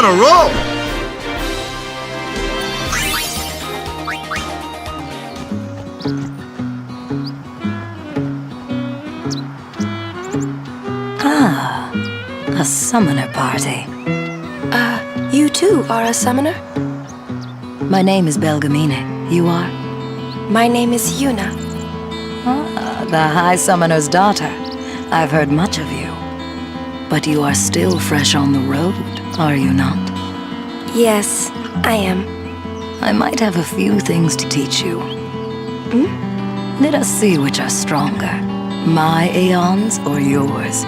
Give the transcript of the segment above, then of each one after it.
on a roll! Ah, a summoner party. You too are a summoner? My name is Belgamine. You are? My name is Yuna. Ah, the High Summoner's daughter. I've heard much of you. But you are still fresh on the road, are you not? Yes, I am. I might have a few things to teach you. Let us see which are stronger. My aeons or yours?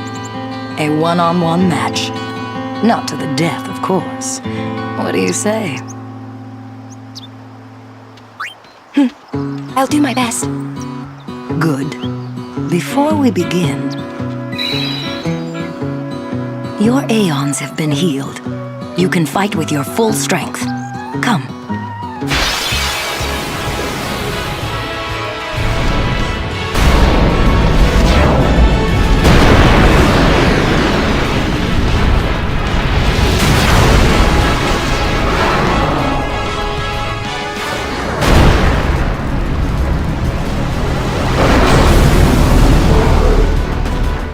A one-on-one match. Not to the death, of course. What do you say? I'll do my best. Good. Before we begin, your aeons have been healed. You can fight with your full strength. Come.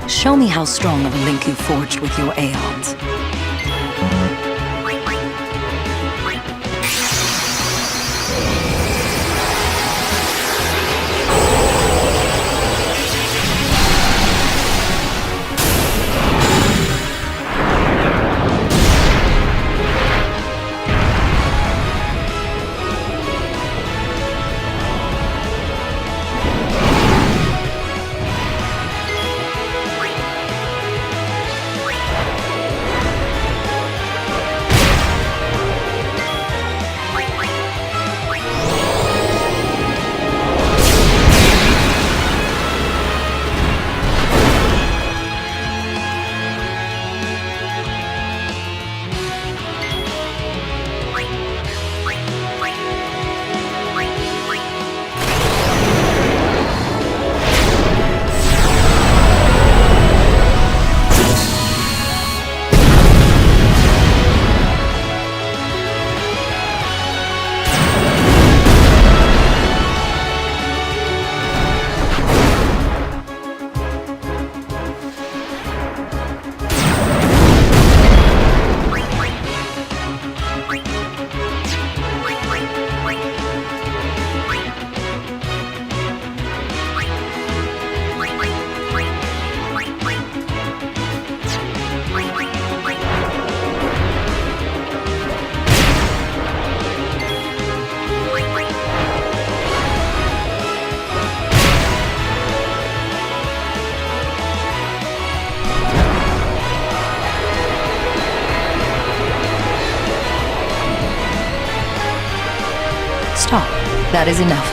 Show me how strong of a link you forged with your aeons. Stop. That is enough.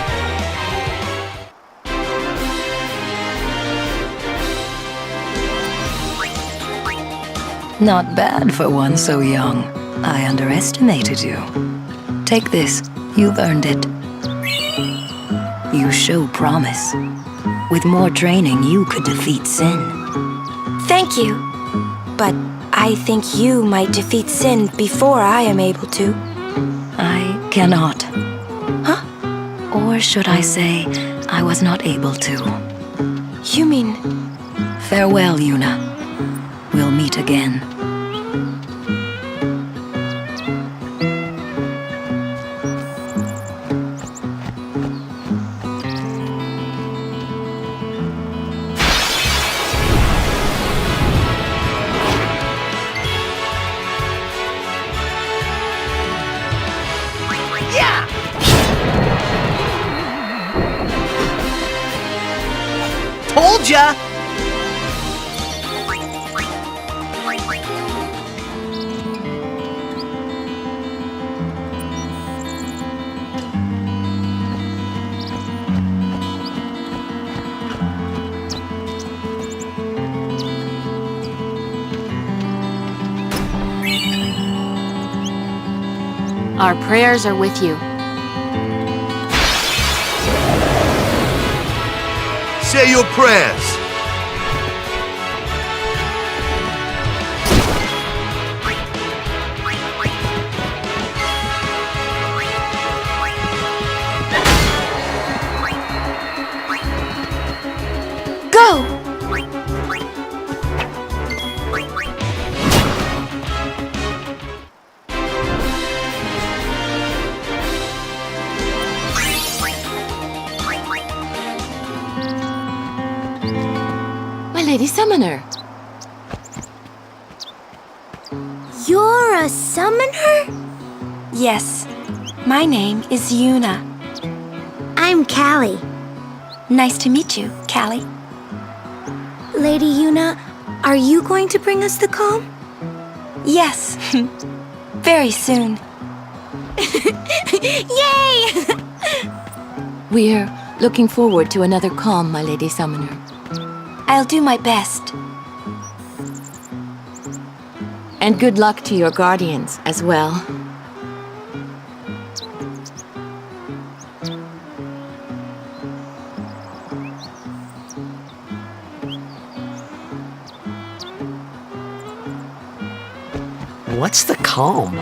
Not bad for one so young. I underestimated you. Take this. You've earned it. You show promise. With more training, you could defeat Sin. Thank you. But I think you might defeat Sin before I am able to. I cannot. Huh? Or should I say, I was not able to. You mean... Farewell, Yuna. We'll meet again. Told ya! Our prayers are with you. Say your prayers. Lady Summoner. You're a summoner? Yes. My name is Yuna. I'm Callie. Nice to meet you, Callie. Lady Yuna, are you going to bring us the calm? Yes. Very soon. Yay! We're looking forward to another calm, my Lady Summoner. I'll do my best. And good luck to your guardians as well. What's the calm?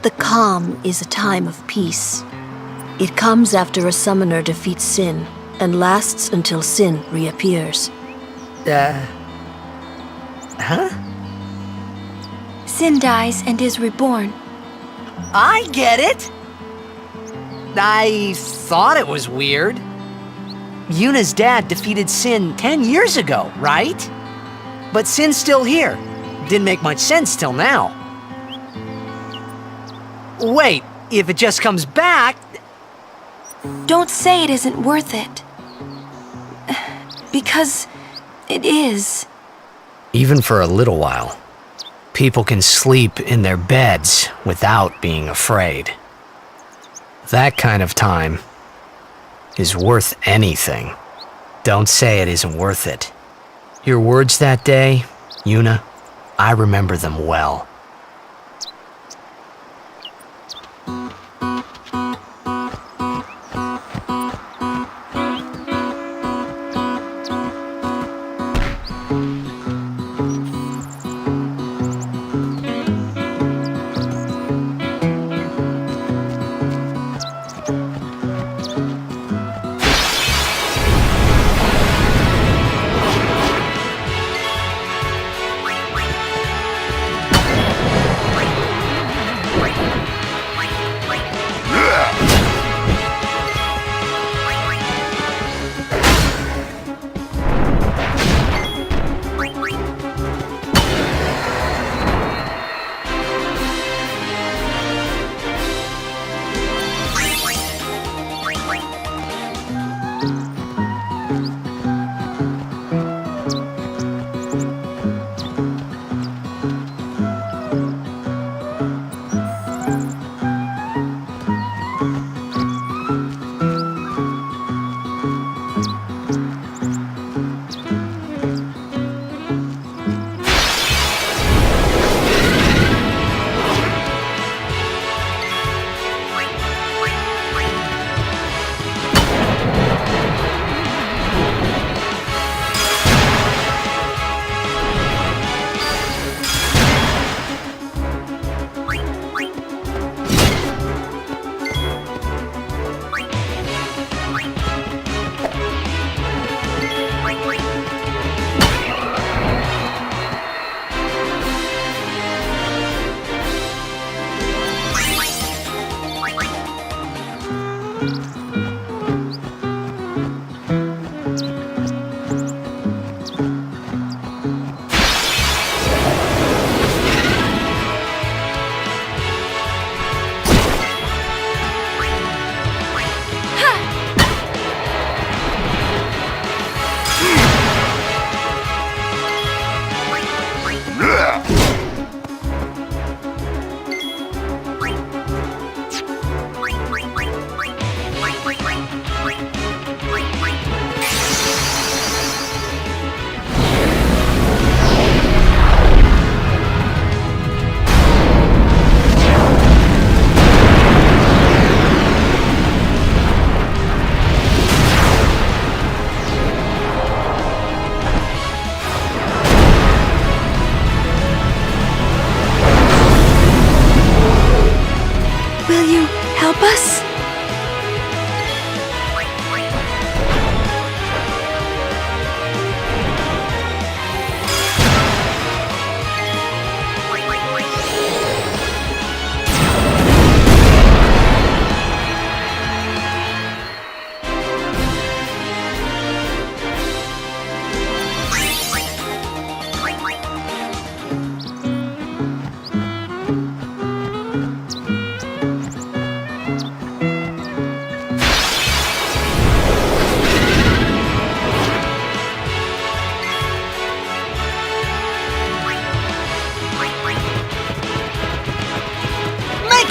The calm is a time of peace. It comes after a summoner defeats sin and lasts until sin reappears. Huh? Sin dies and is reborn. I get it! I thought it was weird. Yuna's dad defeated Sin 10 years ago, right? But Sin's still here. Didn't make much sense till now. Wait, if it just comes back... Don't say it isn't worth it. Because it is. Even for a little while, people can sleep in their beds without being afraid. That kind of time is worth anything. Don't say it isn't worth it. Your words that day, Yuna, I remember them well.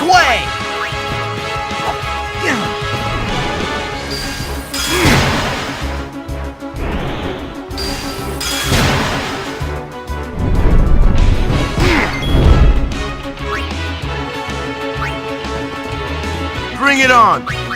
Make way! Bring it on!